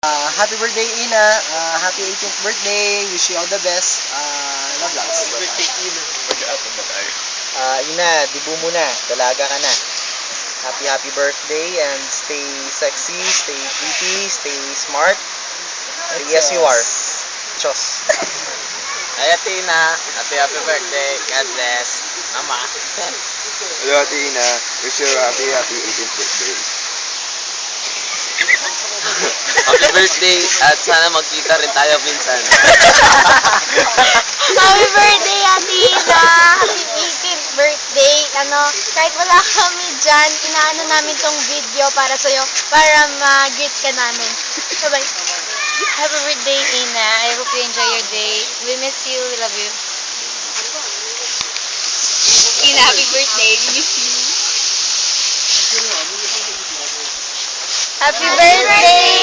Happy birthday, Ina. Happy 18th birthday. Wish you all the best. Love lots. Birthday, Ina. Mag-aapon ba tayo? Ina, dibu muna. Dalaga ka na. Happy birthday and stay sexy, stay pretty, stay smart. Stay as you are. Chos. Ay, Tina. Happy birthday. God bless. Mama. Hello, Tina. Wish you happy 18th birthday. Happy birthday at sana magkita rin tayo minsan. Happy birthday, Atina! Happy 18th birthday! Kahit wala kami dyan, inaano namin tong video para sa'yo, para mag-greet ka namin. Bye-bye! Happy birthday, Ina. I hope you enjoy your day. We miss you. We love you. Ina, happy birthday. We miss you. Happy birthday!